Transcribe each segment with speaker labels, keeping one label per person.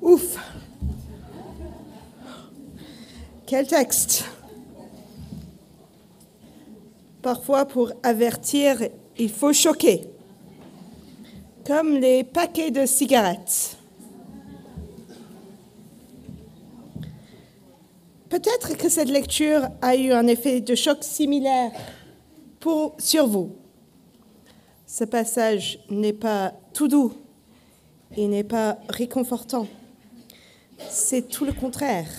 Speaker 1: Ouf! Quel texte! Parfois, pour avertir, il faut choquer. Comme les paquets de cigarettes. Peut-être que cette lecture a eu un effet de choc similaire sur vous. Ce passage n'est pas tout doux, il n'est pas réconfortant. C'est tout le contraire.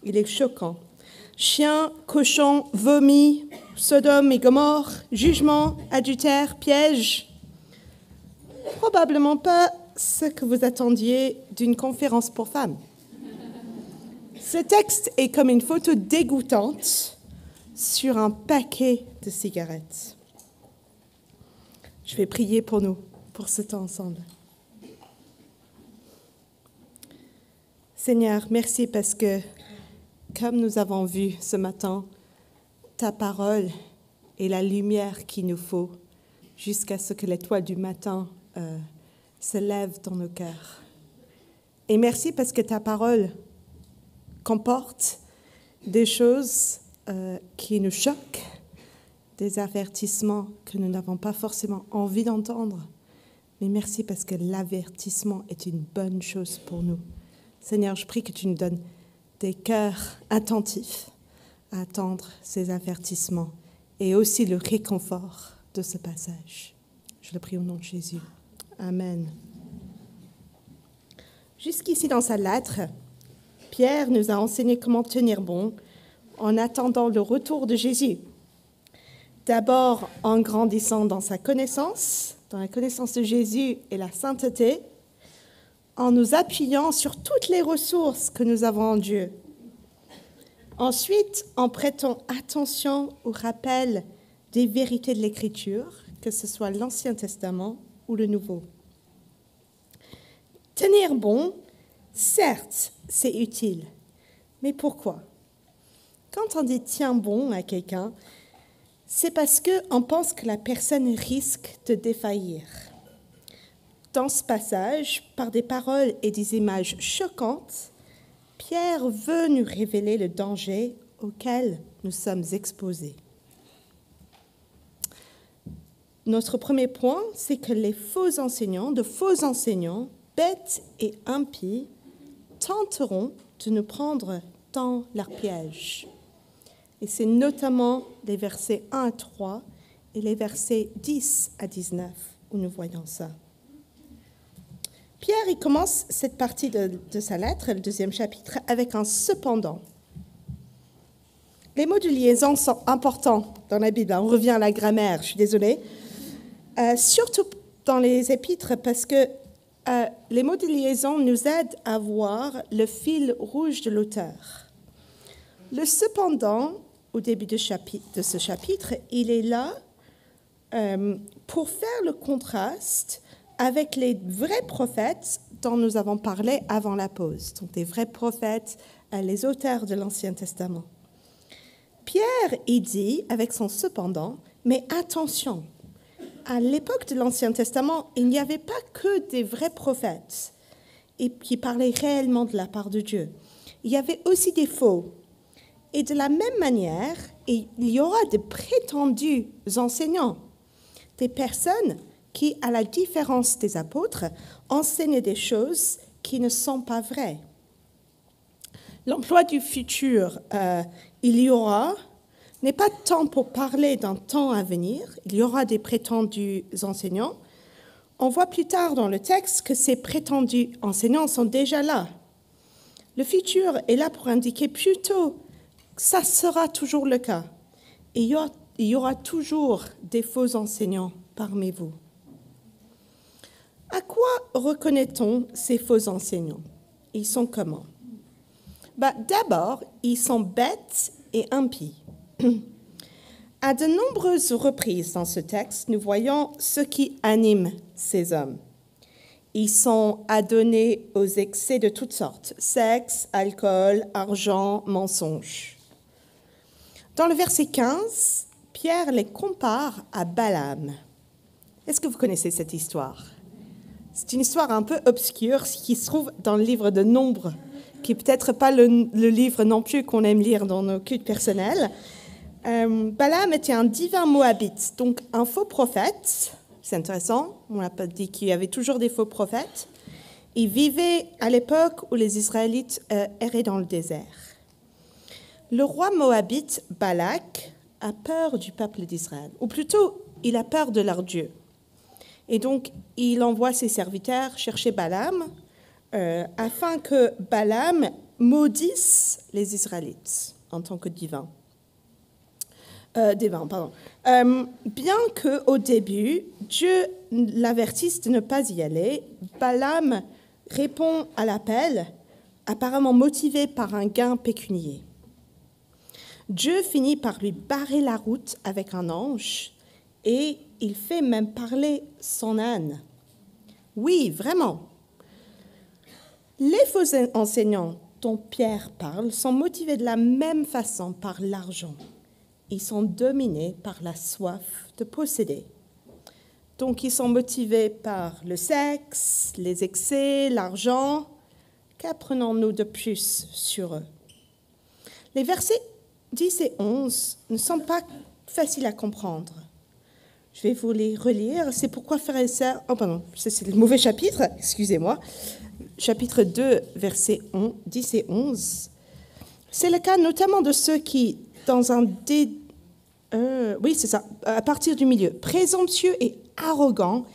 Speaker 1: Il est choquant. Chien, cochon, vomi, Sodome et Gomorrhe, jugement, adultère, piège. Probablement pas ce que vous attendiez d'une conférence pour femmes. Ce texte est comme une photo dégoûtante sur un paquet de cigarettes. Je vais prier pour nous, pour ce temps ensemble. Seigneur, merci parce que, comme nous avons vu ce matin, ta parole est la lumière qu'il nous faut jusqu'à ce que l'étoile du matin se lève dans nos cœurs. Et merci parce que ta parole comporte des choses qui nous choquent, des avertissements que nous n'avons pas forcément envie d'entendre. Mais merci parce que l'avertissement est une bonne chose pour nous. Seigneur, je prie que tu nous donnes des cœurs attentifs à attendre ces avertissements et aussi le réconfort de ce passage. Je le prie au nom de Jésus. Amen. Jusqu'ici dans sa lettre, Pierre nous a enseigné comment tenir bon en attendant le retour de Jésus. D'abord en grandissant dans sa connaissance, dans la connaissance de Jésus et la sainteté, en nous appuyant sur toutes les ressources que nous avons en Dieu. Ensuite, en prêtant attention au rappel des vérités de l'Écriture, que ce soit l'Ancien Testament ou le Nouveau. Tenir bon, certes, c'est utile. Mais pourquoi? Quand on dit « tiens bon » à quelqu'un, c'est parce qu'on pense que la personne risque de défaillir. Dans ce passage, par des paroles et des images choquantes, Pierre veut nous révéler le danger auquel nous sommes exposés. Notre premier point, c'est que les faux enseignants, bêtes et impies, tenteront de nous prendre dans leur piège. Et c'est notamment les versets 1 à 3 et les versets 10 à 19 où nous voyons ça. Pierre, il commence cette partie de sa lettre, le 2e chapitre, avec un « cependant ». Les mots de liaison sont importants dans la Bible. On revient à la grammaire, je suis désolée. Surtout dans les épîtres, parce que les mots de liaison nous aident à voir le fil rouge de l'auteur. Le « cependant », au début de ce chapitre, il est là pour faire le contraste avec les vrais prophètes dont nous avons parlé avant la pause, donc des vrais prophètes, les auteurs de l'Ancien Testament. Pierre, il dit, avec son « cependant », mais attention, à l'époque de l'Ancien Testament, il n'y avait pas que des vrais prophètes et qui parlaient réellement de la part de Dieu. Il y avait aussi des faux. Et de la même manière, il y aura des prétendus enseignants, des personnes qui, à la différence des apôtres, enseignent des choses qui ne sont pas vraies. L'emploi du futur, il y aura, n'est pas tant pour parler d'un temps à venir, il y aura des prétendus enseignants. On voit plus tard dans le texte que ces prétendus enseignants sont déjà là. Le futur est là pour indiquer plutôt que ça sera toujours le cas. Et il y aura toujours des faux enseignants parmi vous. À quoi reconnaît-on ces faux enseignants? Ils sont comment? D'abord, ils sont bêtes et impies. À de nombreuses reprises dans ce texte, nous voyons ce qui anime ces hommes. Ils sont adonnés aux excès de toutes sortes, sexe, alcool, argent, mensonges. Dans le verset 15, Pierre les compare à Balaam. Est-ce que vous connaissez cette histoire? C'est une histoire un peu obscure qui se trouve dans le livre de Nombres, qui n'est peut-être pas le livre non plus qu'on aime lire dans nos cultes personnels. Balaam était un divin moabite, donc un faux prophète. C'est intéressant, on n'a pas dit qu'il y avait toujours des faux prophètes. Il vivait à l'époque où les Israélites erraient dans le désert. Le roi moabite, Balak, a peur du peuple d'Israël, ou plutôt, il a peur de leur Dieu. Et donc, il envoie ses serviteurs chercher Balaam afin que Balaam maudisse les Israélites en tant que divin. Bien qu'au début, Dieu l'avertisse de ne pas y aller, Balaam répond à l'appel, apparemment motivé par un gain pécuniaire. Dieu finit par lui barrer la route avec un ange et il fait même parler son âne. Oui, vraiment. Les faux enseignants dont Pierre parle sont motivés de la même façon par l'argent. Ils sont dominés par la soif de posséder. Donc, ils sont motivés par le sexe, les excès, l'argent. Qu'apprenons-nous de plus sur eux? Les versets 10 et 11 ne sont pas faciles à comprendre. Je vais vous les relire. C'est pourquoi, frères et sœurs... Oh, pardon, c'est le mauvais chapitre, excusez-moi. Chapitre 2, versets 10 et 11. C'est le cas notamment de ceux qui, dans un... oui, c'est ça, à partir du milieu. Présomptueux et arrogants,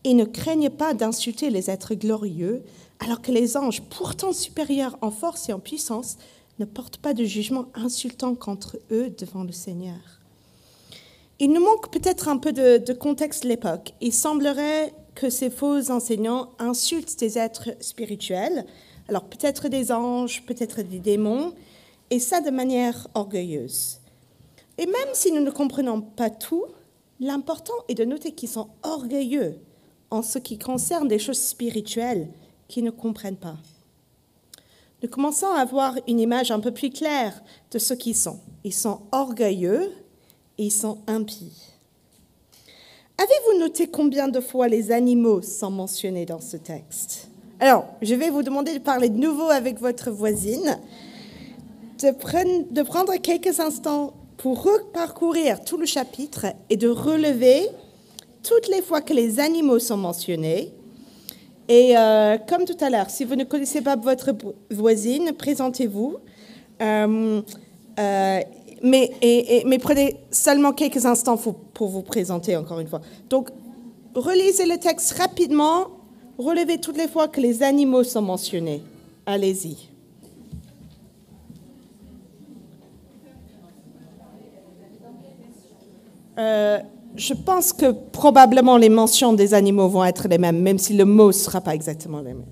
Speaker 1: et ne craignent pas d'insulter les êtres glorieux, alors que les anges, pourtant supérieurs en force et en puissance, ne portent pas de jugement insultant contre eux devant le Seigneur. Il nous manque peut-être un peu de contexte de l'époque. Il semblerait que ces faux enseignants insultent des êtres spirituels, alors peut-être des anges, peut-être des démons, et ça de manière orgueilleuse. Et même si nous ne comprenons pas tout, l'important est de noter qu'ils sont orgueilleux en ce qui concerne des choses spirituelles qu'ils ne comprennent pas. Nous commençons à avoir une image un peu plus claire de ce qu'ils sont. Ils sont orgueilleux et ils sont impies. Avez-vous noté combien de fois les animaux sont mentionnés dans ce texte? Alors, je vais vous demander de parler de nouveau avec votre voisine, de prendre quelques instants pour reparcourir tout le chapitre et de relever toutes les fois que les animaux sont mentionnés. Et comme tout à l'heure, si vous ne connaissez pas votre voisine, présentez-vous. Mais prenez seulement quelques instants pour vous présenter encore une fois. Donc, relisez le texte rapidement, relevez toutes les fois que les animaux sont mentionnés. Allez-y. Je pense que probablement les mentions des animaux vont être les mêmes, même si le mot ne sera pas exactement le même.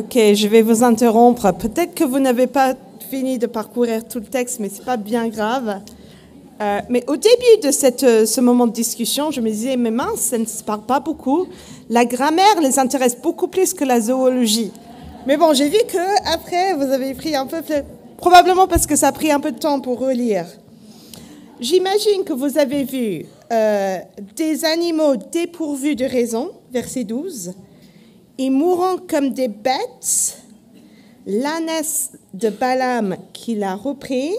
Speaker 1: Ok, je vais vous interrompre. Peut-être que vous n'avez pas fini de parcourir tout le texte, mais ce n'est pas bien grave. Mais au début de ce moment de discussion, je me disais, mais mince, ça ne se parle pas beaucoup. La grammaire les intéresse beaucoup plus que la zoologie. Mais bon, j'ai vu que après, vous avez pris un peu... Probablement parce que ça a pris un peu de temps pour relire. J'imagine que vous avez vu des animaux dépourvus de raison, verset 12, et mourant comme des bêtes, l'ânesse de Balaam qui l'a repris,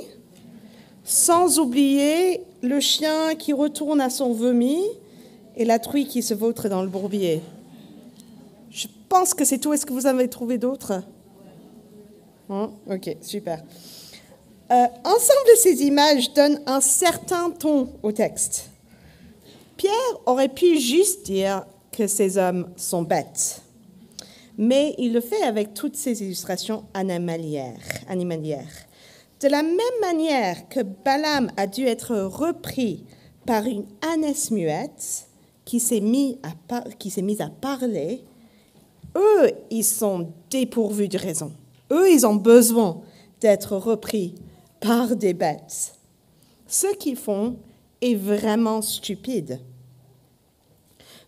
Speaker 1: sans oublier le chien qui retourne à son vomi et la truie qui se vautre dans le bourbier. Je pense que c'est tout. Est-ce que vous avez trouvé d'autres? Ok, super. Ensemble, ces images donnent un certain ton au texte. Pierre aurait pu juste dire que ces hommes sont bêtes, mais il le fait avec toutes ces illustrations animalières. De la même manière que Balaam a dû être repris par une ânesse muette qui s'est mise à parler, eux, ils sont dépourvus de raison. Eux, ils ont besoin d'être repris par des bêtes. Ce qu'ils font est vraiment stupide.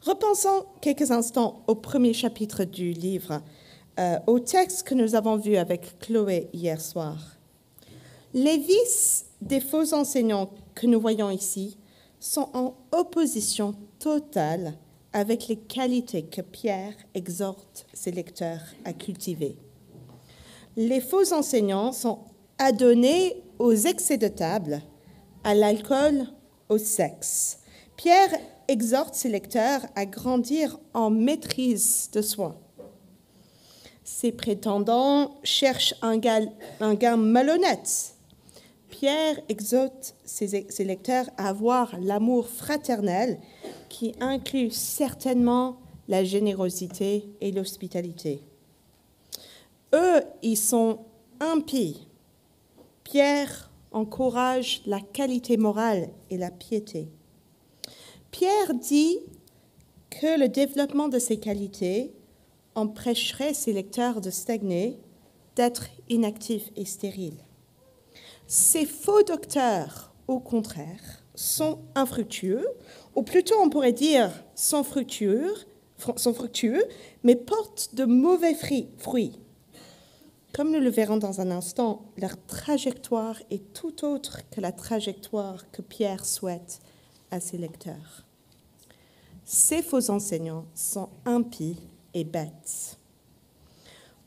Speaker 1: Repensons quelques instants au premier chapitre du livre, au texte que nous avons vu avec Chloé hier soir. Les vices des faux enseignants que nous voyons ici sont en opposition totale avec les qualités que Pierre exhorte ses lecteurs à cultiver. Les faux enseignants sont adonnés aux excès de table, à l'alcool, au sexe. Pierre exhorte ses lecteurs à grandir en maîtrise de soi. Ses prétendants cherchent un gain malhonnête. Pierre exhorte ses lecteurs à avoir l'amour fraternel qui inclut certainement la générosité et l'hospitalité. Eux, ils sont impies. Pierre encourage la qualité morale et la piété. Pierre dit que le développement de ces qualités empêcherait ses lecteurs de stagner, d'être inactifs et stériles. Ces faux docteurs, au contraire, sont infructueux, ou plutôt on pourrait dire sont fructueux, mais portent de mauvais fruits. Comme nous le verrons dans un instant, leur trajectoire est tout autre que la trajectoire que Pierre souhaite à ses lecteurs. Ces faux enseignants sont impies et bêtes.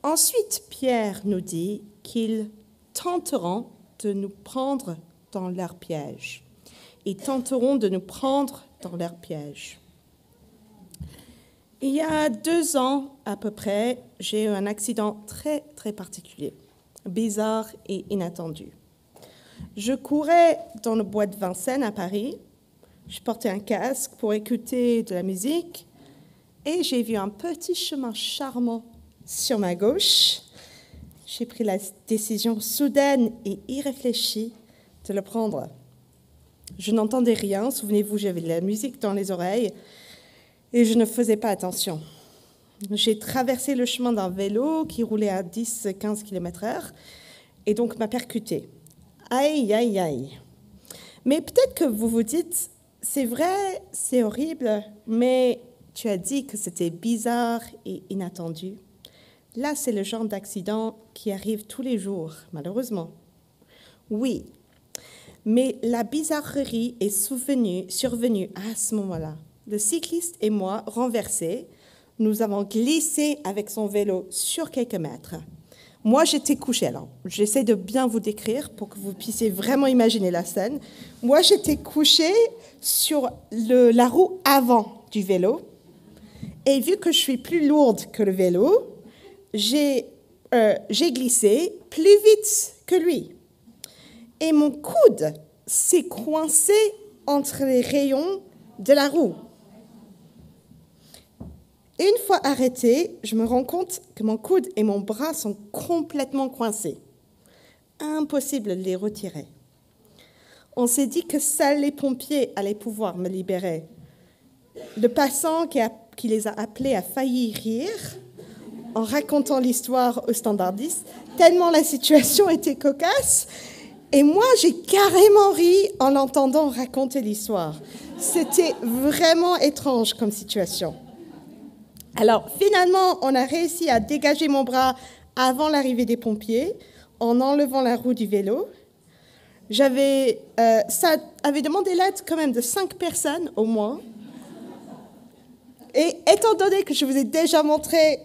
Speaker 1: Ensuite, Pierre nous dit qu'ils tenteront de nous prendre dans leur piège. Ils tenteront de nous prendre dans leur piège. Il y a 2 ans à peu près, j'ai eu un accident très, très particulier, bizarre et inattendu. Je courais dans le bois de Vincennes à Paris. Je portais un casque pour écouter de la musique et j'ai vu un petit chemin charmant sur ma gauche. J'ai pris la décision soudaine et irréfléchie de le prendre. Je n'entendais rien, souvenez-vous, j'avais de la musique dans les oreilles et je ne faisais pas attention. J'ai traversé le chemin d'un vélo qui roulait à 10-15 km/h et donc m'a percuté. Aïe, aïe, aïe. Mais peut-être que vous vous dites, c'est vrai, c'est horrible, mais tu as dit que c'était bizarre et inattendu. Là, c'est le genre d'accident qui arrive tous les jours, malheureusement. Oui, mais la bizarrerie est survenue à ce moment-là. Le cycliste et moi, renversés, nous avons glissé avec son vélo sur quelques mètres. Moi, j'étais couchée. Alors, j'essaie de bien vous décrire pour que vous puissiez vraiment imaginer la scène. Moi, j'étais couchée sur la roue avant du vélo. Et vu que je suis plus lourde que le vélo, j'ai glissé plus vite que lui. Et mon coude s'est coincé entre les rayons de la roue. Une fois arrêté, je me rends compte que mon coude et mon bras sont complètement coincés. Impossible de les retirer. On s'est dit que seuls les pompiers allaient pouvoir me libérer. Le passant qui les a appelés a failli rire. en racontant l'histoire aux standardistes, tellement la situation était cocasse. Et moi, j'ai carrément ri en l'entendant raconter l'histoire. C'était vraiment étrange comme situation. Alors, finalement, on a réussi à dégager mon bras avant l'arrivée des pompiers, en enlevant la roue du vélo. Ça avait demandé l'aide quand même de 5 personnes au moins. Et étant donné que je vous ai déjà montré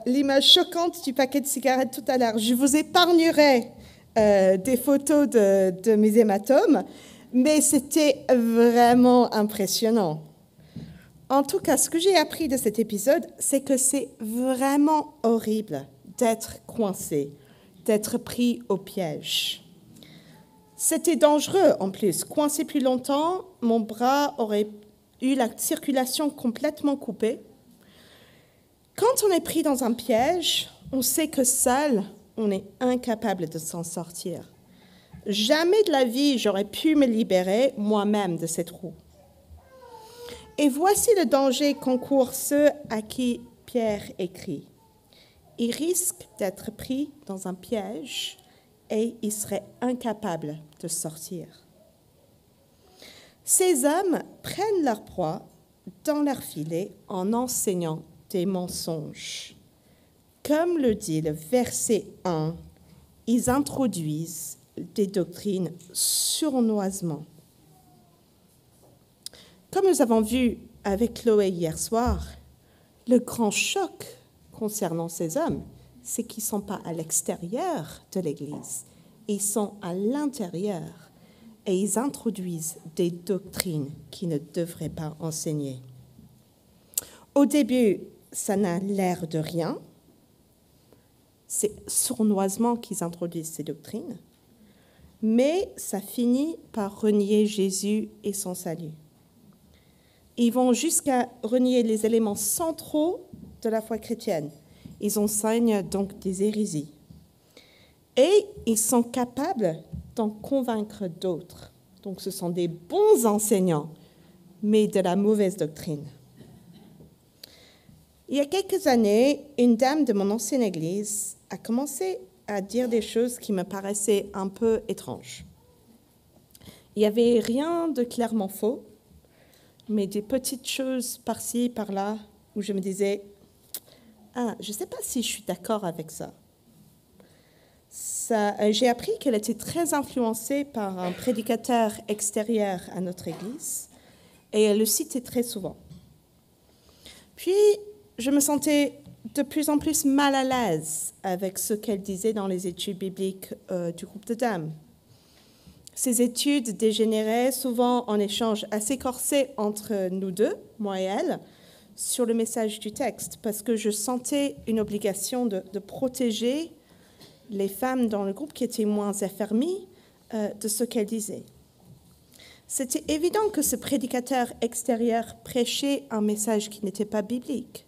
Speaker 1: l'image choquante du paquet de cigarettes tout à l'heure, je vous épargnerai des photos de mes hématomes, mais c'était vraiment impressionnant. En tout cas, ce que j'ai appris de cet épisode, c'est que c'est vraiment horrible d'être coincé, d'être pris au piège. C'était dangereux en plus. Coincé plus longtemps, mon bras aurait eu la circulation complètement coupée. Quand on est pris dans un piège, on sait que seul, on est incapable de s'en sortir. Jamais de la vie, j'aurais pu me libérer moi-même de cette roue. Et voici le danger qu'encourent ceux à qui Pierre écrit. Ils risquent d'être pris dans un piège et ils seraient incapables de sortir. Ces hommes prennent leur proie dans leur filet en enseignant des mensonges. Comme le dit le verset 1, ils introduisent des doctrines sournoisement. Comme nous avons vu avec Chloé hier soir, le grand choc concernant ces hommes, c'est qu'ils ne sont pas à l'extérieur de l'Église, ils sont à l'intérieur et ils introduisent des doctrines qu'ils ne devraient pas enseigner. Au début, ça n'a l'air de rien. C'est sournoisement qu'ils introduisent ces doctrines, mais ça finit par renier Jésus et son salut. Ils vont jusqu'à renier les éléments centraux de la foi chrétienne. Ils enseignent donc des hérésies. Et ils sont capables d'en convaincre d'autres. Donc ce sont des bons enseignants, mais de la mauvaise doctrine. Il y a quelques années, une dame de mon ancienne église a commencé à dire des choses qui me paraissaient un peu étranges. Il n'y avait rien de clairement faux, mais des petites choses par-ci, par-là, où je me disais « Ah, je ne sais pas si je suis d'accord avec ça. » J'ai appris qu'elle était très influencée par un prédicateur extérieur à notre église, et elle le citait très souvent. Puis, je me sentais de plus en plus mal à l'aise avec ce qu'elle disait dans les études bibliques du groupe de dames. Ces études dégénéraient souvent en échanges assez corsés entre nous deux, moi et elle, sur le message du texte, parce que je sentais une obligation de protéger les femmes dans le groupe qui étaient moins affermies de ce qu'elles disaient. C'était évident que ce prédicateur extérieur prêchait un message qui n'était pas biblique.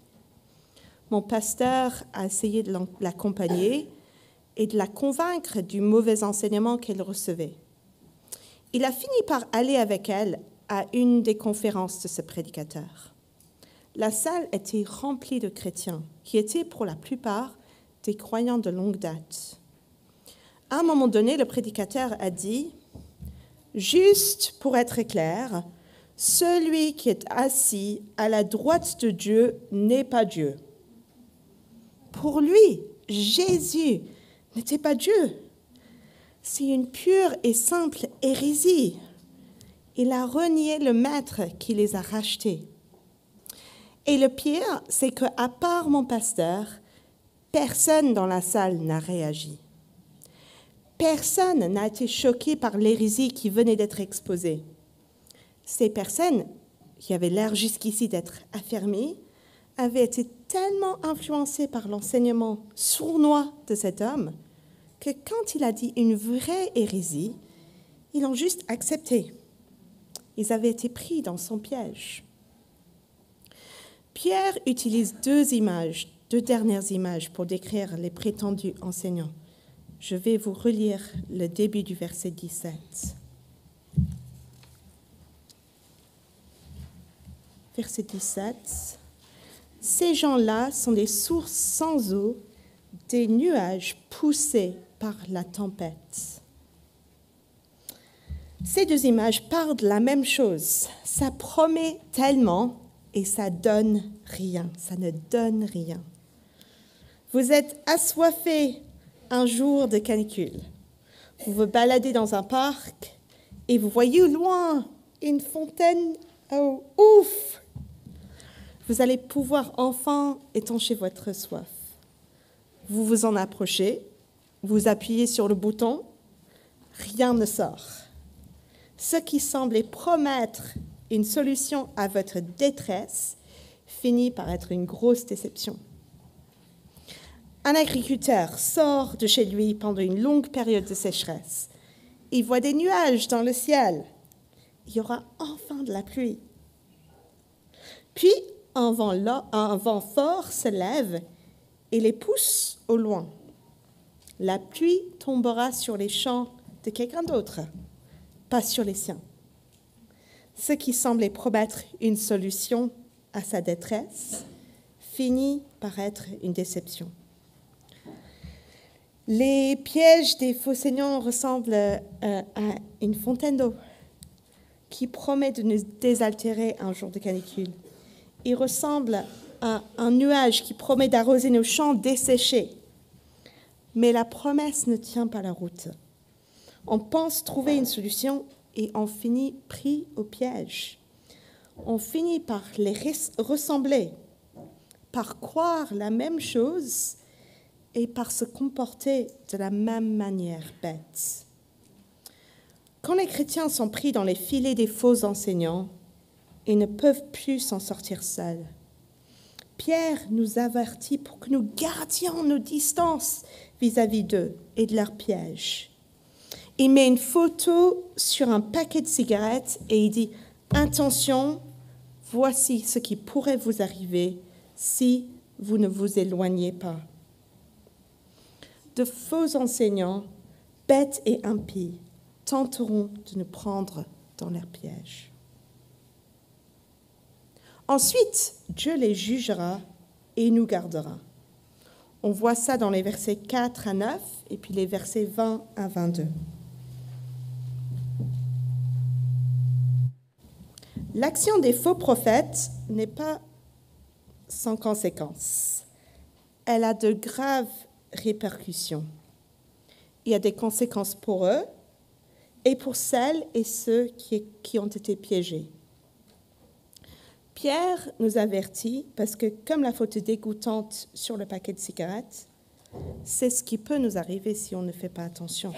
Speaker 1: Mon pasteur a essayé de l'accompagner et de la convaincre du mauvais enseignement qu'elle recevait. Il a fini par aller avec elle à une des conférences de ce prédicateur. La salle était remplie de chrétiens qui étaient pour la plupart des croyants de longue date. À un moment donné, le prédicateur a dit « Juste pour être clair, celui qui est assis à la droite de Dieu n'est pas Dieu. » Pour lui, Jésus n'était pas Dieu. C'est une pure et simple hérésie. Il a renié le maître qui les a rachetés. Et le pire, c'est qu'à part mon pasteur, personne dans la salle n'a réagi. Personne n'a été choqué par l'hérésie qui venait d'être exposée. Ces personnes, qui avaient l'air jusqu'ici d'être affermies, avaient été tellement influencées par l'enseignement sournois de cet homme que quand il a dit une vraie hérésie, ils l'ont juste accepté. Ils avaient été pris dans son piège. Pierre utilise deux dernières images pour décrire les prétendus enseignants. Je vais vous relire le début du verset 17. Verset 17. « Ces gens-là sont des sources sans eau, des nuages poussés par la tempête. Ces deux images parlent de la même chose. Ça promet tellement et ça donne rien. Ça ne donne rien. Vous êtes assoiffé un jour de canicule. Vous vous baladez dans un parc et vous voyez au loin une fontaine. Oh, ouf! Vous allez pouvoir enfin étancher votre soif. Vous vous en approchez, vous appuyez sur le bouton, rien ne sort. Ce qui semblait promettre une solution à votre détresse finit par être une grosse déception. Un agriculteur sort de chez lui pendant une longue période de sécheresse. Il voit des nuages dans le ciel. Il y aura enfin de la pluie. Puis, un vent fort se lève et les pousse au loin. La pluie tombera sur les champs de quelqu'un d'autre, pas sur les siens. Ce qui semblait promettre une solution à sa détresse finit par être une déception. Les pièges des faux seigneurs ressemblent à une fontaine d'eau qui promet de nous désaltérer un jour de canicule. Ils ressemblent à un nuage qui promet d'arroser nos champs desséchés. Mais la promesse ne tient pas la route. On pense trouver une solution et on finit pris au piège. On finit par les ressembler, par croire la même chose et par se comporter de la même manière bête. Quand les chrétiens sont pris dans les filets des faux enseignants, ils ne peuvent plus s'en sortir seuls. Pierre nous avertit pour que nous gardions nos distances vis-à-vis d'eux et de leurs pièges. Il met une photo sur un paquet de cigarettes et il dit « Attention, voici ce qui pourrait vous arriver si vous ne vous éloignez pas. » De faux enseignants, bêtes et impies, tenteront de nous prendre dans leurs pièges. Ensuite, Dieu les jugera et nous gardera. On voit ça dans les versets 4 à 9 et puis les versets 20 à 22. L'action des faux prophètes n'est pas sans conséquences. Elle a de graves répercussions. Il y a des conséquences pour eux et pour celles et ceux qui ont été piégés. Pierre nous avertit parce que, comme la photo dégoûtante sur le paquet de cigarettes, c'est ce qui peut nous arriver si on ne fait pas attention.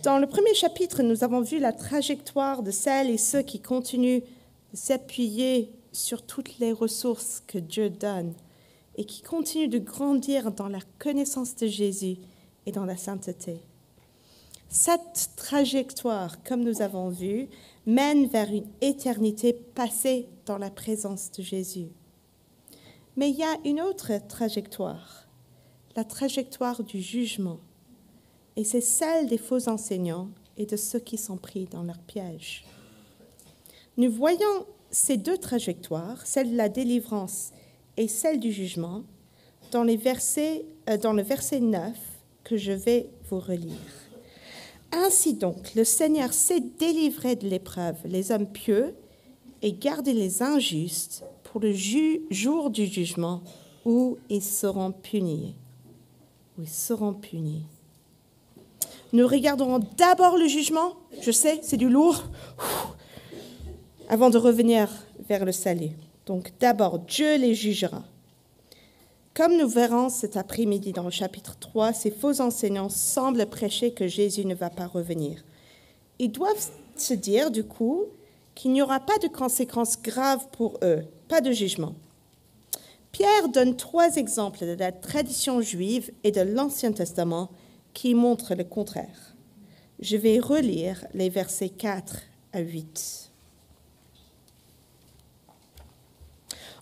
Speaker 1: Dans le premier chapitre, nous avons vu la trajectoire de celles et ceux qui continuent de s'appuyer sur toutes les ressources que Dieu donne et qui continuent de grandir dans la connaissance de Jésus et dans la sainteté. Cette trajectoire, comme nous avons vu, mène vers une éternité passée dans la présence de Jésus. Mais il y a une autre trajectoire, la trajectoire du jugement. Et c'est celle des faux enseignants et de ceux qui sont pris dans leur piège. Nous voyons ces deux trajectoires, celle de la délivrance et celle du jugement, dans le verset 9 que je vais vous relire. Ainsi donc, le Seigneur sait délivrer de l'épreuve les hommes pieux et garder les injustes pour le jour du jugement où ils seront punis. Où ils seront punis. Nous regarderons d'abord le jugement, je sais, c'est du lourd, avant de revenir vers le salut. Donc d'abord, Dieu les jugera. Comme nous verrons cet après-midi dans le chapitre 3, ces faux enseignants semblent prêcher que Jésus ne va pas revenir. Ils doivent se dire, du coup, qu'il n'y aura pas de conséquences graves pour eux, pas de jugement. Pierre donne 3 exemples de la tradition juive et de l'Ancien Testament qui montrent le contraire. Je vais relire les versets 4 à 8.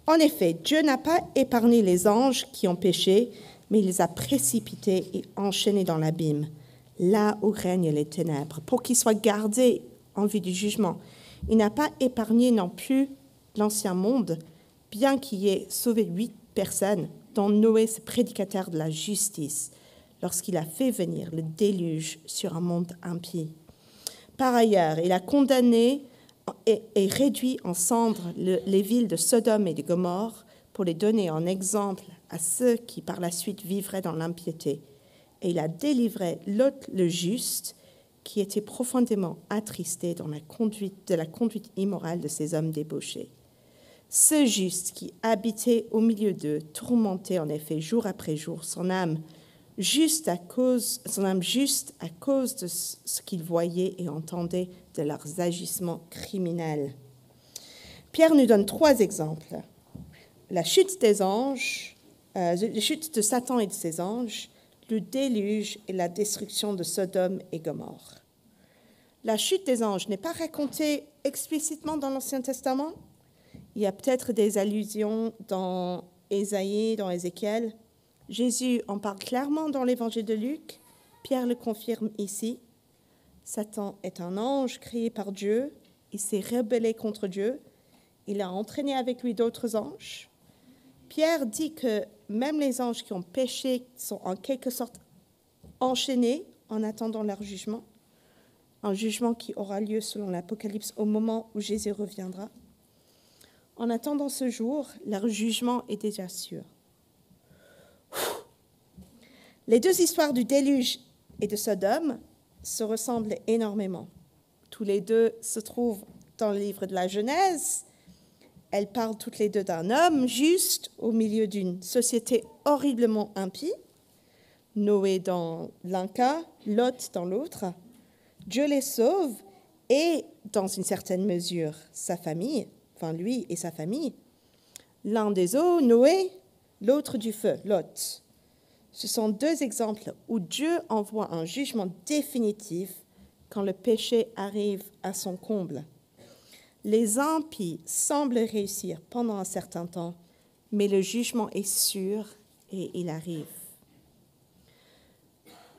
Speaker 1: En effet, Dieu n'a pas épargné les anges qui ont péché, mais il les a précipités et enchaînés dans l'abîme, là où règnent les ténèbres, pour qu'ils soient gardés en vue du jugement. Il n'a pas épargné non plus l'ancien monde, bien qu'il ait sauvé 8 personnes, dont Noé, ce prédicateur de la justice, lorsqu'il a fait venir le déluge sur un monde impie. Par ailleurs, il a condamné et réduit en cendres les villes de Sodome et de Gomorrhe pour les donner en exemple à ceux qui par la suite vivraient dans l'impiété. Et il a délivré Lot le juste, qui était profondément attristé de la conduite immorale de ces hommes débauchés. Ce juste qui habitait au milieu d'eux, tourmentait en effet jour après jour son âme juste à cause de ce qu'ils voyaient et entendaient de leurs agissements criminels. Pierre nous donne 3 exemples. La chute des anges, la chute de Satan et de ses anges, le déluge et la destruction de Sodome et Gomorrhe. La chute des anges n'est pas racontée explicitement dans l'Ancien Testament. Il y a peut-être des allusions dans Ésaïe, dans Ézéchiel. Jésus en parle clairement dans l'évangile de Luc. Pierre le confirme ici. Satan est un ange créé par Dieu. Il s'est rebellé contre Dieu. Il a entraîné avec lui d'autres anges. Pierre dit que même les anges qui ont péché sont en quelque sorte enchaînés en attendant leur jugement. Un jugement qui aura lieu selon l'Apocalypse au moment où Jésus reviendra. En attendant ce jour, leur jugement est déjà sûr. Les 2 histoires du déluge et de Sodome se ressemblent énormément. Tous les 2 se trouvent dans le livre de la Genèse. Elles parlent toutes les 2 d'un homme juste au milieu d'une société horriblement impie. Noé dans l'un cas, Lot dans l'autre. Dieu les sauve et, dans une certaine mesure, sa famille, enfin lui et sa famille. L'un des eaux, Noé, l'autre du feu, Lot. Ce sont 2 exemples où Dieu envoie un jugement définitif quand le péché arrive à son comble. Les impies semblent réussir pendant un certain temps, mais le jugement est sûr et il arrive.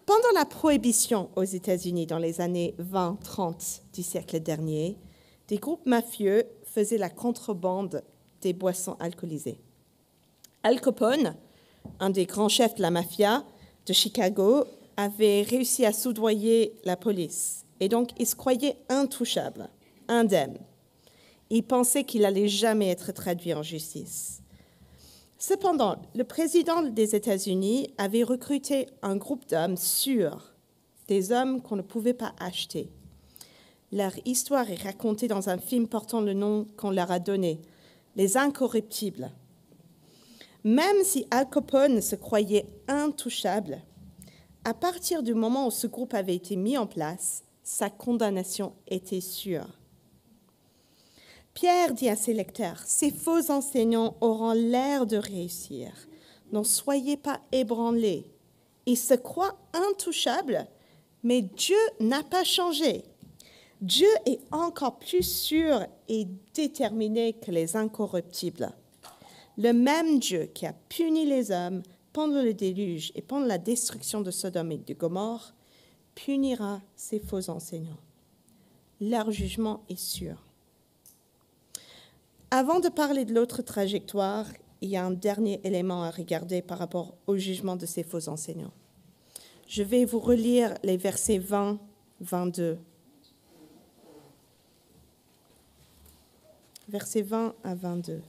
Speaker 1: Pendant la prohibition aux États-Unis dans les années 20-30 du siècle dernier, des groupes mafieux faisaient la contrebande des boissons alcoolisées. Al Capone, un des grands chefs de la mafia de Chicago, avait réussi à soudoyer la police. Et donc, il se croyait intouchable, indemne. Il pensait qu'il n'allait jamais être traduit en justice. Cependant, le président des États-Unis avait recruté un groupe d'hommes sûrs, des hommes qu'on ne pouvait pas acheter. Leur histoire est racontée dans un film portant le nom qu'on leur a donné, Les Incorruptibles. Même si Al Capone se croyait intouchable, à partir du moment où ce groupe avait été mis en place, sa condamnation était sûre. Pierre dit à ses lecteurs, « Ces faux enseignants auront l'air de réussir. N'en soyez pas ébranlés. Ils se croient intouchables, mais Dieu n'a pas changé. Dieu est encore plus sûr et déterminé que les incorruptibles. Le même Dieu qui a puni les hommes pendant le déluge et pendant la destruction de Sodome et de Gomorrhe punira ces faux enseignants. Leur jugement est sûr. » Avant de parler de l'autre trajectoire, il y a un dernier élément à regarder par rapport au jugement de ces faux enseignants. Je vais vous relire les versets 20-22. Versets 20 à 22.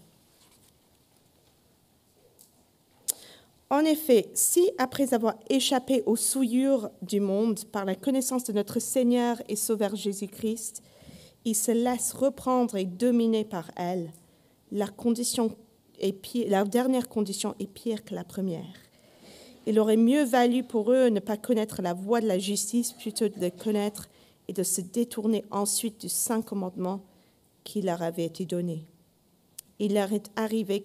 Speaker 1: En effet, si, après avoir échappé aux souillures du monde par la connaissance de notre Seigneur et Sauveur Jésus-Christ, ils se laissent reprendre et dominer par elles, leur dernière condition est pire que la première. Il aurait mieux valu pour eux ne pas connaître la voie de la justice plutôt que de le connaître et de se détourner ensuite du Saint Commandement qui leur avait été donné. Il leur est arrivé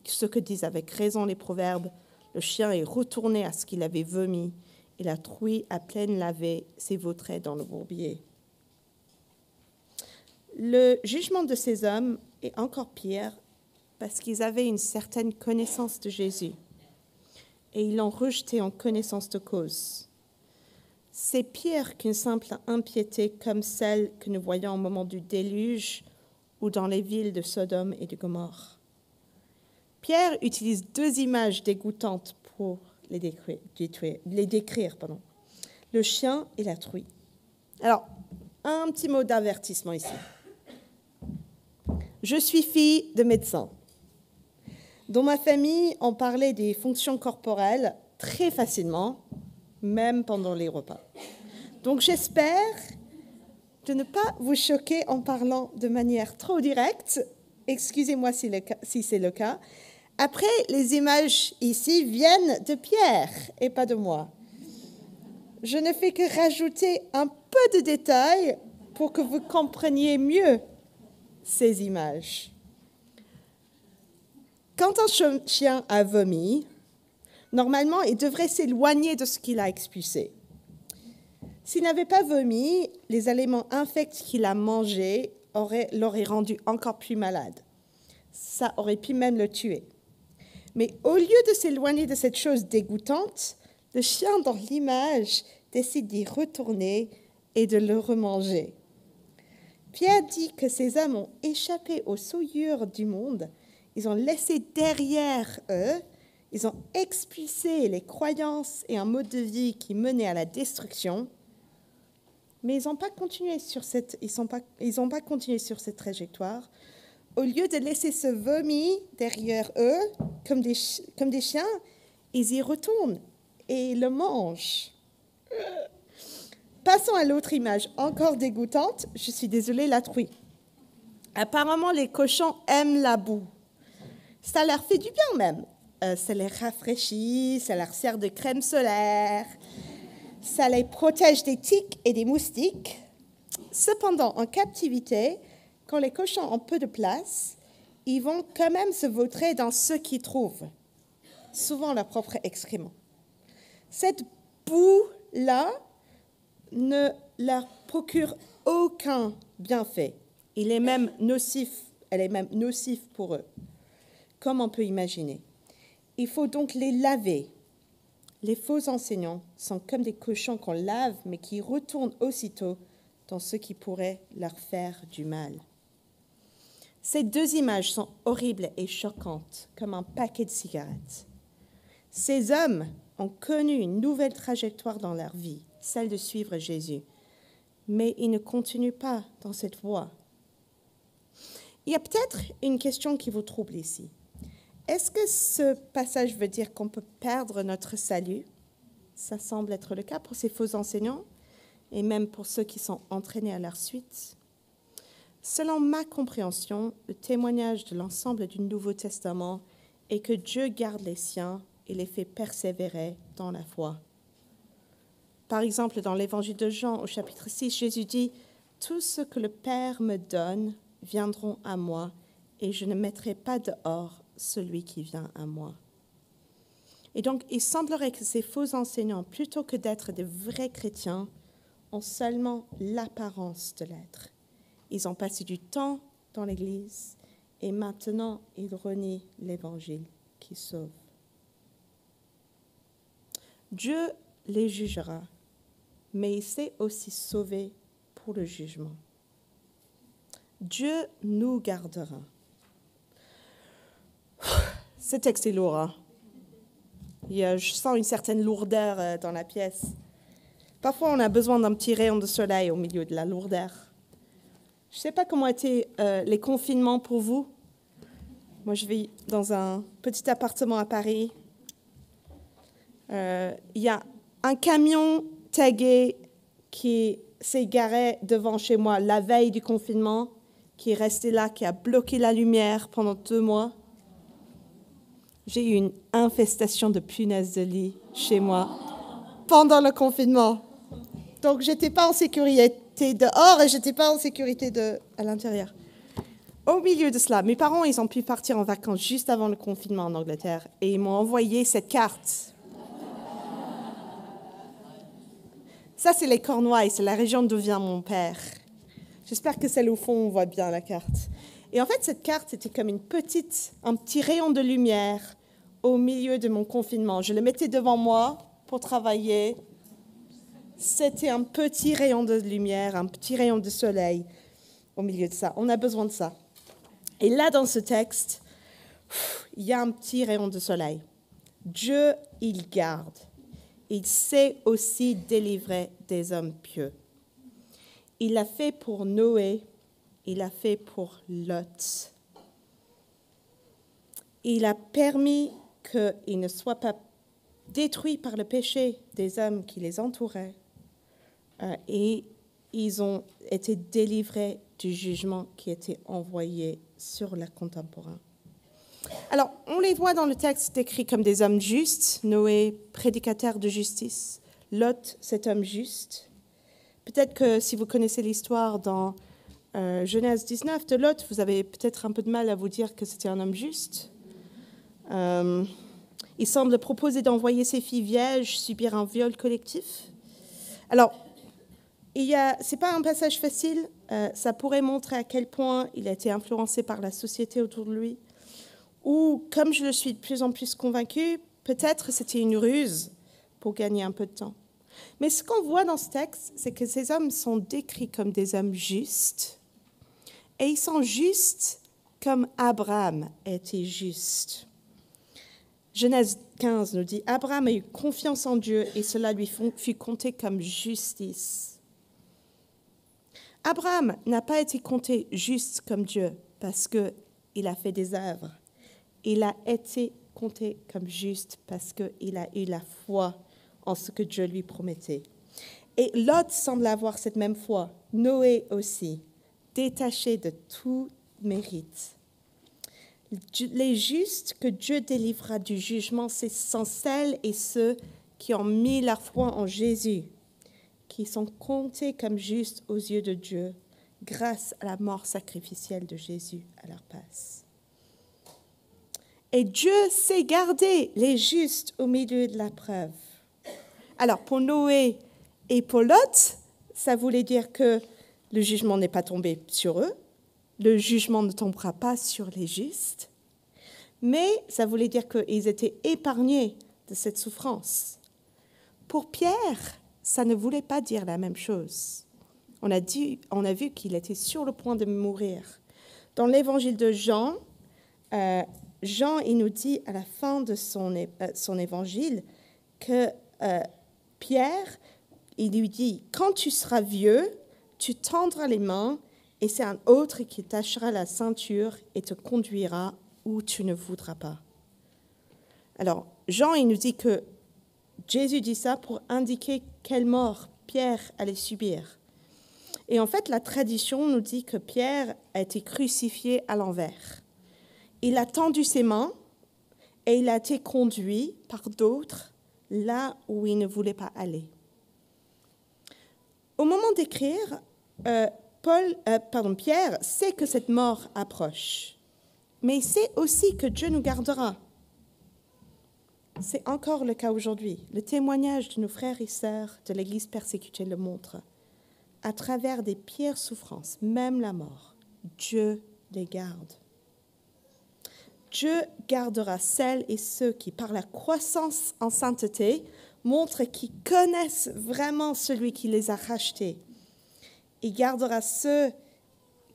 Speaker 1: ce que disent avec raison les proverbes, le chien est retourné à ce qu'il avait vomi et la truie à pleine lavée s'est vautrée dans le bourbier. Le jugement de ces hommes est encore pire parce qu'ils avaient une certaine connaissance de Jésus et ils l'ont rejeté en connaissance de cause. C'est pire qu'une simple impiété comme celle que nous voyons au moment du déluge ou dans les villes de Sodome et de Gomorrhe. Pierre utilise deux images dégoûtantes pour les décrire. Le chien et la truie. Alors, un petit mot d'avertissement ici. Je suis fille de médecin. Dans ma famille, on parlait des fonctions corporelles très facilement, même pendant les repas. Donc j'espère de ne pas vous choquer en parlant de manière trop directe. Excusez-moi si c'est le cas. Après, les images ici viennent de Pierre et pas de moi. Je ne fais que rajouter un peu de détails pour que vous compreniez mieux ces images. Quand un chien a vomi, normalement, il devrait s'éloigner de ce qu'il a expulsé. S'il n'avait pas vomi, les aliments infects qu'il a mangés l'auraient rendu encore plus malade. Ça aurait pu même le tuer. Mais au lieu de s'éloigner de cette chose dégoûtante, le chien dans l'image décide d'y retourner et de le remanger. Pierre dit que ces hommes ont échappé aux souillures du monde, ils ont laissé derrière eux, ils ont expulsé les croyances et un mode de vie qui menait à la destruction, mais ils n'ont pas continué sur cette trajectoire. Au lieu de laisser ce vomi derrière eux, comme des chiens, ils y retournent et le mangent. Passons à l'autre image, encore dégoûtante. Je suis désolée, la truie. Apparemment, les cochons aiment la boue. Ça leur fait du bien même. Ça les rafraîchit, ça leur sert de crème solaire, ça les protège des tiques et des moustiques. Cependant, en captivité, quand les cochons ont peu de place, ils vont quand même se vautrer dans ce qu'ils trouvent, souvent leur propre excrément. Cette boue-là ne leur procure aucun bienfait. Elle est même nocive pour eux, comme on peut imaginer. Il faut donc les laver. Les faux enseignants sont comme des cochons qu'on lave, mais qui retournent aussitôt dans ce qui pourrait leur faire du mal. Ces deux images sont horribles et choquantes, comme un paquet de cigarettes. Ces hommes ont connu une nouvelle trajectoire dans leur vie, celle de suivre Jésus, mais ils ne continuent pas dans cette voie. Il y a peut-être une question qui vous trouble ici. Est-ce que ce passage veut dire qu'on peut perdre notre salut? Ça semble être le cas pour ces faux enseignants et même pour ceux qui sont entraînés à leur suite. Selon ma compréhension, le témoignage de l'ensemble du Nouveau Testament est que Dieu garde les siens et les fait persévérer dans la foi. Par exemple, dans l'Évangile de Jean, au chapitre 6, Jésus dit « Tout ce que le Père me donne viendront à moi, et je ne mettrai pas dehors celui qui vient à moi. » Et donc, il semblerait que ces faux enseignants, plutôt que d'être de vrais chrétiens, ont seulement l'apparence de l'être. Ils ont passé du temps dans l'Église et maintenant ils renient l'Évangile qui sauve. Dieu les jugera, mais il sait aussi sauver pour le jugement. Dieu nous gardera. Ce texte est lourd, hein? Je sens une certaine lourdeur dans la pièce. Parfois, on a besoin d'un petit rayon de soleil au milieu de la lourdeur. Je ne sais pas comment étaient les confinements pour vous. Moi, je vis dans un petit appartement à Paris. Il y a un camion tagué qui s'est garé devant chez moi la veille du confinement, qui est resté là, qui a bloqué la lumière pendant 2 mois. J'ai eu une infestation de punaises de lit chez moi pendant le confinement. Donc, je n'étais pas en sécurité dehors et je n'étais pas en sécurité à l'intérieur. Au milieu de cela, mes parents, ils ont pu partir en vacances juste avant le confinement en Angleterre et ils m'ont envoyé cette carte. Ça, c'est les Cornouailles, c'est la région d'où vient mon père. J'espère que celle au fond, on voit bien la carte. Et en fait, cette carte était comme un petit rayon de lumière au milieu de mon confinement. Je le mettais devant moi pour travailler. C'était un petit rayon de lumière, un petit rayon de soleil au milieu de ça. On a besoin de ça. Et là, dans ce texte, il y a un petit rayon de soleil. Dieu, il garde. Il sait aussi délivrer des hommes pieux. Il l'a fait pour Noé, il l'a fait pour Lot. Il a permis qu'ils ne soient pas détruits par le péché des hommes qui les entouraient. Et ils ont été délivrés du jugement qui était envoyé sur leurs contemporains. Alors, on les voit dans le texte décrits comme des hommes justes. Noé, prédicateur de justice. Lot, cet homme juste. Peut-être que si vous connaissez l'histoire dans Genèse 19 de Lot, vous avez peut-être un peu de mal à vous dire que c'était un homme juste. Il semble proposer d'envoyer ses filles vierges subir un viol collectif. Alors, ce n'est pas un passage facile. Ça pourrait montrer à quel point il a été influencé par la société autour de lui. Ou, comme je le suis de plus en plus convaincue, peut-être c'était une ruse pour gagner un peu de temps. Mais ce qu'on voit dans ce texte, c'est que ces hommes sont décrits comme des hommes justes. Et ils sont justes comme Abraham était juste. Genèse 15 nous dit « Abraham a eu confiance en Dieu et cela lui fut compté comme justice. » Abraham n'a pas été compté juste comme Dieu parce qu'il a fait des œuvres. Il a été compté comme juste parce qu'il a eu la foi en ce que Dieu lui promettait. Et Lot semble avoir cette même foi, Noé aussi, détaché de tout mérite. Les justes que Dieu délivrera du jugement, ce sont celles et ceux qui ont mis leur foi en Jésus, qui sont comptés comme justes aux yeux de Dieu grâce à la mort sacrificielle de Jésus à leur place. Et Dieu sait garder les justes au milieu de la preuve. Alors, pour Noé et pour Lot, ça voulait dire que le jugement n'est pas tombé sur eux, le jugement ne tombera pas sur les justes, mais ça voulait dire qu'ils étaient épargnés de cette souffrance. Pour Pierre, ça ne voulait pas dire la même chose. On a vu qu'il était sur le point de mourir. Dans l'évangile de Jean, Jean, il nous dit à la fin de son évangile que Pierre, il lui dit, quand tu seras vieux, tu tendras les mains et c'est un autre qui tâchera la ceinture et te conduira où tu ne voudras pas. Alors, Jean, il nous dit que Jésus dit ça pour indiquer quelle mort Pierre allait subir. Et en fait, la tradition nous dit que Pierre a été crucifié à l'envers. Il a tendu ses mains et il a été conduit par d'autres là où il ne voulait pas aller. Au moment d'écrire, Pierre sait que cette mort approche, mais il sait aussi que Dieu nous gardera. C'est encore le cas aujourd'hui. Le témoignage de nos frères et sœurs de l'Église persécutée le montre. À travers des pires souffrances, même la mort, Dieu les garde. Dieu gardera celles et ceux qui, par la croissance en sainteté, montrent qu'ils connaissent vraiment celui qui les a rachetés. Il gardera ceux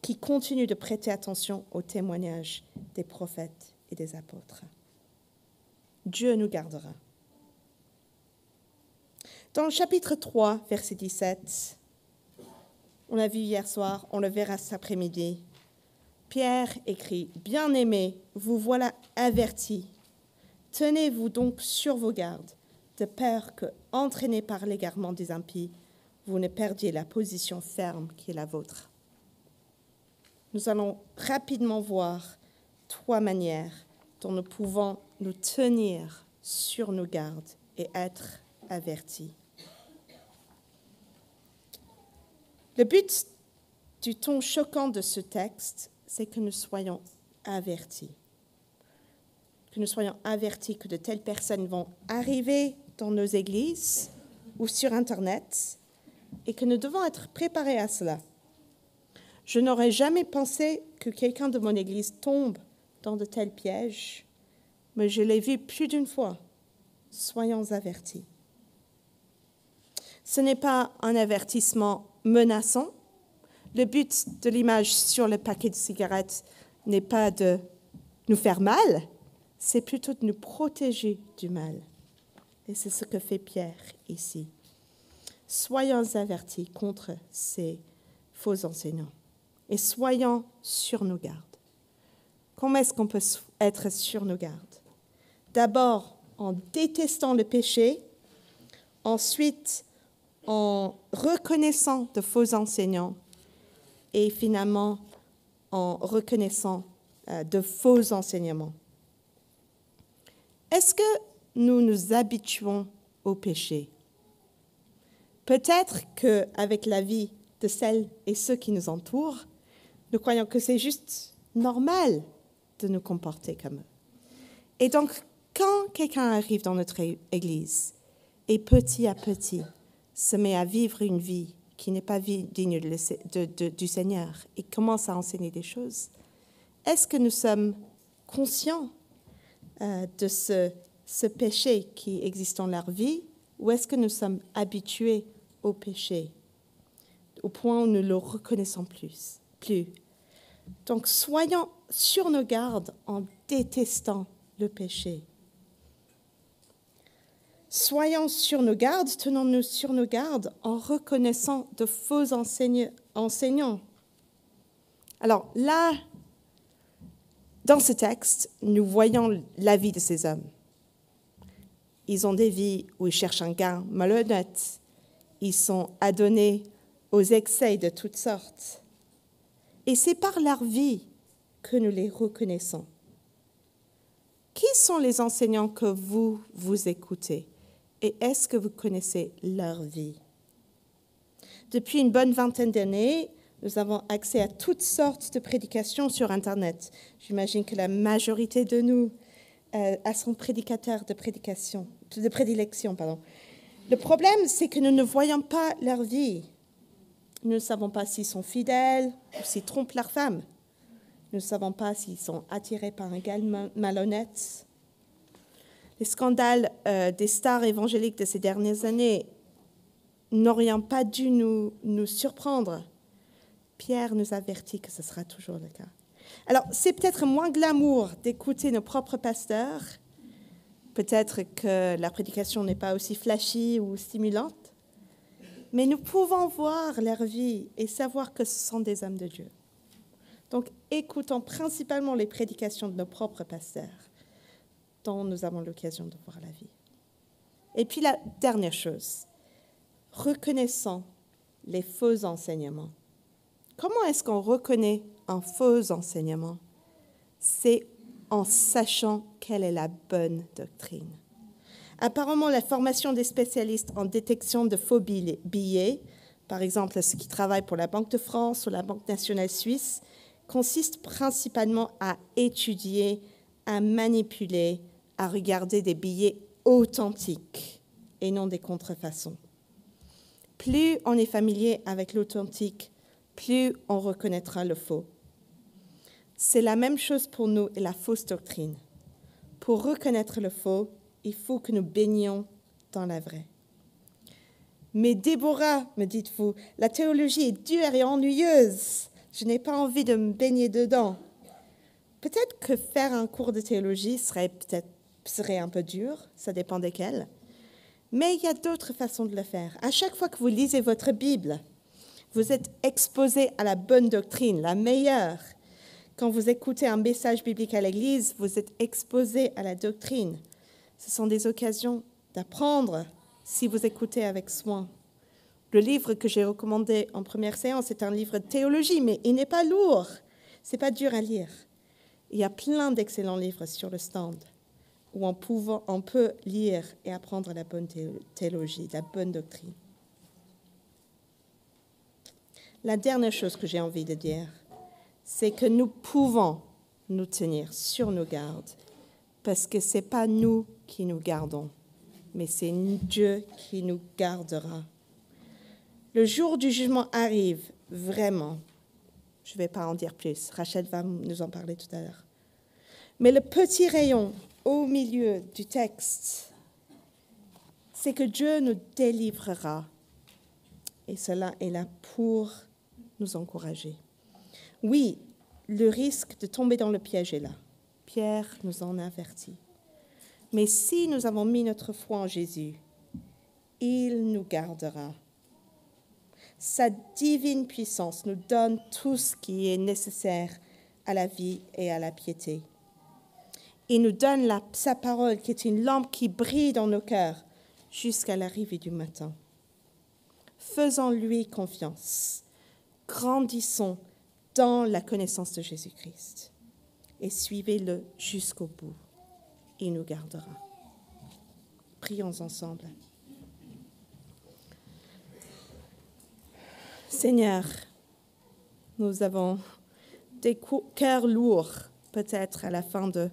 Speaker 1: qui continuent de prêter attention au témoignage des prophètes et des apôtres. Dieu nous gardera. Dans le chapitre 3, verset 17, on l'a vu hier soir, on le verra cet après-midi, Pierre écrit « Bien-aimés, vous voilà avertis. Tenez-vous donc sur vos gardes, de peur que, entraînés par l'égarement des impies, vous ne perdiez la position ferme qui est la vôtre. » Nous allons rapidement voir 3 manières dont nous pouvons nous tenir sur nos gardes et être avertis. Le but du ton choquant de ce texte, c'est que nous soyons avertis. Que nous soyons avertis que de telles personnes vont arriver dans nos églises ou sur Internet et que nous devons être préparés à cela. Je n'aurais jamais pensé que quelqu'un de mon église tombe dans de tels pièges, mais je l'ai vu plus d'une fois. Soyons avertis. Ce n'est pas un avertissement menaçant. Le but de l'image sur le paquet de cigarettes n'est pas de nous faire mal, c'est plutôt de nous protéger du mal. Et c'est ce que fait Pierre ici. Soyons avertis contre ces faux enseignants et soyons sur nos gardes. Comment est-ce qu'on peut être sur nos gardes? D'abord, en détestant le péché, ensuite, en reconnaissant de faux enseignants et finalement, en reconnaissant de faux enseignements. Est-ce que nous nous habituons au péché? Peut-être qu'avec la vie de celles et ceux qui nous entourent, nous croyons que c'est juste normal de nous comporter comme eux. Et donc, quand quelqu'un arrive dans notre Église et petit à petit se met à vivre une vie qui n'est pas digne du Seigneur et commence à enseigner des choses, est-ce que nous sommes conscients de ce péché qui existe dans leur vie, ou est-ce que nous sommes habitués au péché au point où nous ne le reconnaissons plus? Donc, soyons sur nos gardes en détestant le péché. Soyons sur nos gardes, tenons-nous sur nos gardes en reconnaissant de faux enseignants. Alors là, dans ce texte, nous voyons la vie de ces hommes. Ils ont des vies où ils cherchent un gain malhonnête. Ils sont adonnés aux excès de toutes sortes. Et c'est par leur vie que nous les reconnaissons. Qui sont les enseignants que vous écoutez? Et est-ce que vous connaissez leur vie? Depuis une bonne vingtaine d'années, nous avons accès à toutes sortes de prédications sur Internet. J'imagine que la majorité de nous a son prédicateur de prédilection. Le problème, c'est que nous ne voyons pas leur vie. Nous ne savons pas s'ils sont fidèles ou s'ils trompent leur femme. Nous ne savons pas s'ils sont attirés par un gars malhonnête. Les scandales des stars évangéliques de ces dernières années n'auraient pas dû nous surprendre. Pierre nous avertit que ce sera toujours le cas. Alors, c'est peut-être moins glamour d'écouter nos propres pasteurs. Peut-être que la prédication n'est pas aussi flashy ou stimulante. Mais nous pouvons voir leur vie et savoir que ce sont des hommes de Dieu. Donc, écoutons principalement les prédications de nos propres pasteurs, dont nous avons l'occasion de voir la vie. Et puis la dernière chose, reconnaissons les faux enseignements. Comment est-ce qu'on reconnaît un faux enseignement? C'est en sachant quelle est la bonne doctrine. Apparemment, la formation des spécialistes en détection de faux billets, par exemple ceux qui travaillent pour la Banque de France ou la Banque nationale suisse, consiste principalement à étudier, à manipuler, à regarder des billets authentiques et non des contrefaçons. Plus on est familier avec l'authentique, plus on reconnaîtra le faux. C'est la même chose pour nous et la fausse doctrine. Pour reconnaître le faux, il faut que nous baignions dans la vraie. Mais Déborah, me dites-vous, la théologie est dure et ennuyeuse. Je n'ai pas envie de me baigner dedans. Peut-être que faire un cours de théologie serait un peu dur, ça dépend desquels. Mais il y a d'autres façons de le faire. À chaque fois que vous lisez votre Bible, vous êtes exposé à la bonne doctrine, la meilleure. Quand vous écoutez un message biblique à l'église, vous êtes exposé à la doctrine. Ce sont des occasions d'apprendre si vous écoutez avec soin. Le livre que j'ai recommandé en première séance est un livre de théologie, mais il n'est pas lourd. Ce n'est pas dur à lire. Il y a plein d'excellents livres sur le stand où on peut lire et apprendre la bonne théologie, la bonne doctrine. La dernière chose que j'ai envie de dire, c'est que nous pouvons nous tenir sur nos gardes parce que ce n'est pas nous qui nous gardons, mais c'est Dieu qui nous gardera. Le jour du jugement arrive, vraiment. Je ne vais pas en dire plus. Rachel va nous en parler tout à l'heure. Mais le petit rayon au milieu du texte, c'est que Dieu nous délivrera. Et cela est là pour nous encourager. Oui, le risque de tomber dans le piège est là. Pierre nous en avertit. Mais si nous avons mis notre foi en Jésus, il nous gardera. Sa divine puissance nous donne tout ce qui est nécessaire à la vie et à la piété. Il nous donne sa parole qui est une lampe qui brille dans nos cœurs jusqu'à l'arrivée du matin. Faisons-lui confiance. Grandissons dans la connaissance de Jésus-Christ et suivez-le jusqu'au bout. Il nous gardera. Prions ensemble. Seigneur, nous avons des cœurs lourds, peut-être à la fin de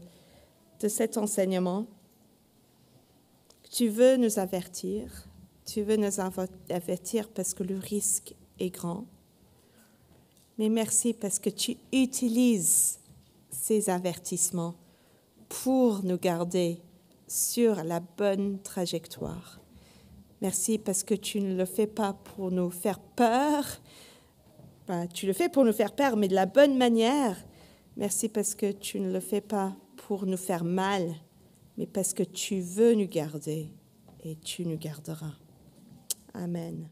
Speaker 1: cet enseignement. Tu veux nous avertir. Tu veux nous avertir parce que le risque est grand. Mais merci parce que tu utilises ces avertissements pour nous garder sur la bonne trajectoire. Merci parce que tu ne le fais pas pour nous faire peur. Tu le fais pour nous faire peur, mais de la bonne manière. Merci parce que tu ne le fais pas pour nous faire mal, mais parce que tu veux nous garder et tu nous garderas. Amen.